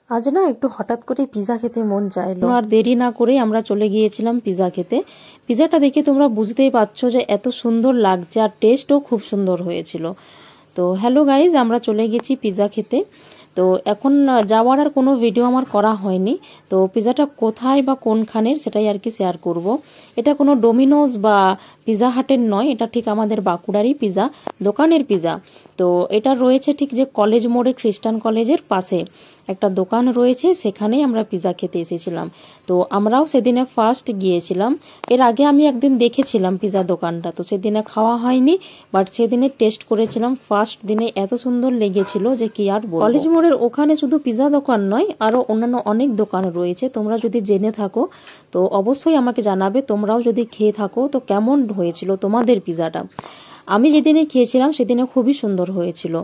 আজ না একটু হঠাৎ করে পিজা খেতে মন চাইলো, আর দেরি না করে আমরা চলে গিয়েছিলাম পিজা খেতে। পিজাটা দেখে তোমরা বুঝতেই পারছো যে এত সুন্দর লাগছে, আর টেস্টও খুব সুন্দর হয়েছিল। তো হ্যালো গাইজ, আমরা চলে গেছি পিজা খেতে। তো এখন যাওয়ার আর কোনো ভিডিও আমার করা হয়নি। তো পিজাটা কোথায় বা কোনখানের সেটাই আর কি শেয়ার করব। এটা কোনো ডোমিনোজ বা পিজা হাটের নয়, এটা ঠিক আমাদের বাঁকুড়ারই পিজা দোকানের পিজা। তো এটা রয়েছে ঠিক যে কলেজ মোড়ে, খ্রিস্টান কলেজের পাশে একটা দোকান রয়েছে, সেখানেই আমরা পিজা খেতে এসেছিলাম। তো আমরাও সেদিনে ফার্স্ট গিয়েছিলাম। এর আগে আমি একদিন দেখেছিলাম পিজা দোকানটা, তো সেদিনে খাওয়া হয়নি, বাট সেদিনে টেস্ট করেছিলাম। ফার্স্ট দিনে এত সুন্দর লেগেছিল যে কি আর বলবো। কলেজ মোড়ের ওখানে শুধু পিজা দোকান নয়, আরো অন্যান্য অনেক দোকান রয়েছে। তোমরা যদি জেনে থাকো তো অবশ্যই আমাকে জানাবে। তোমরাও যদি খেয়ে থাকো তো কেমন হয়েছিল তোমাদের পিজাটা। আমি যেদিনে খেয়েছিলাম সেদিনে খুবই সুন্দর হয়েছিল।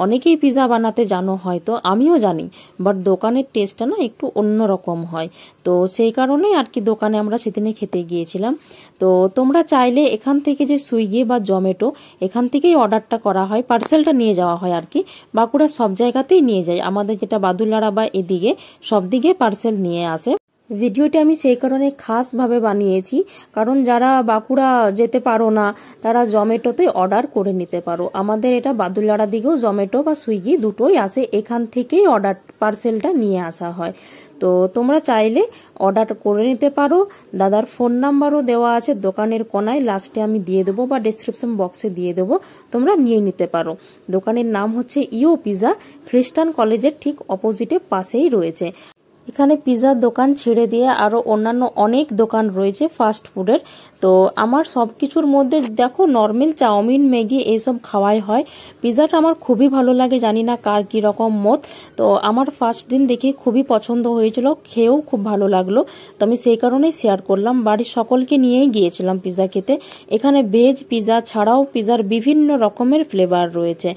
অনেকেই পিজা বানাতে জানো হয়তো, আমিও জানি, বাট দোকানের টেস্টটা না একটু অন্যরকম হয়। তো সেই কারণেই আর কি দোকানে আমরা সেদিনে খেতে গিয়েছিলাম। তো তোমরা চাইলে এখান থেকে যে সুইগি বা জোম্যাটো, এখান থেকেই অর্ডারটা করা হয়, পার্সেলটা নিয়ে যাওয়া হয় আর কি। বাঁকুড়ার সব জায়গাতেই নিয়ে যায়, আমাদের যেটা বাদুল্লাড়া বা এদিকে সব দিকে পার্সেল নিয়ে আসে। ভিডিওটি আমি সেই কারণে খাসভাবে বানিয়েছি, কারণ যারা বাঁকুড়া যেতে পারো না তারা জোম্যাটোতে অর্ডার করে নিতে পারো। আমাদের এটা বাদুল্লাড়া দিকেও জোম্যাটো বা সুইগি দুটোই আসে, এখান থেকেই অর্ডার পার্সেলটা নিয়ে আসা হয়। তো তোমরা চাইলে অর্ডার করে নিতে পারো। দাদার ফোন নাম্বারও দেওয়া আছে দোকানের কোনায়, লাস্টে আমি দিয়ে দেবো বা ডেসক্রিপশন বক্সে দিয়ে দেবো, তোমরা নিয়ে নিতে পারো। দোকানের নাম হচ্ছে ইও পিজা, খ্রিস্টান কলেজের ঠিক অপোজিটে পাশেই রয়েছে। এখানে পিজার দোকান ছেড়ে দিয়ে আরো অন্যান্য অনেক দোকান রয়েছে ফাস্ট ফুডের। তো আমার সবকিছুর মধ্যে দেখো নর্মাল চাউমিন, ম্যাগি এইসব খাওয়াই হয়। পিজাটা আমার খুবই ভালো লাগে, জানি না কার কি রকম মত। তো আমার ফার্স্ট দিন দেখে খুবই পছন্দ হয়েছিল, খেয়েও খুব ভালো লাগলো। তো আমি সেই কারণেই শেয়ার করলাম। বাড়ির সকলকে নিয়েই গিয়েছিলাম পিজা খেতে। এখানে ভেজ পিজা ছাড়াও পিজার বিভিন্ন রকমের ফ্লেভার রয়েছে।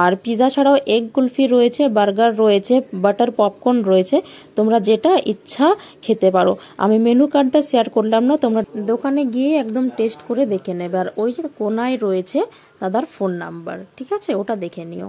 আর পিজা ছাড়াও এগ কুলফি রয়েছে, বার্গার রয়েছে, বাটার পপকর্ন রয়েছে। তোমরা যেটা ইচ্ছা খেতে পারো। আমি মেনু কার্ডটা শেয়ার করলাম না, তোমরা দোকানে গিয়ে একদম টেস্ট করে দেখে নেবে। আর ওই যে কোনায় রয়েছে দাদার ফোন নাম্বার, ঠিক আছে, ওটা দেখে নিও।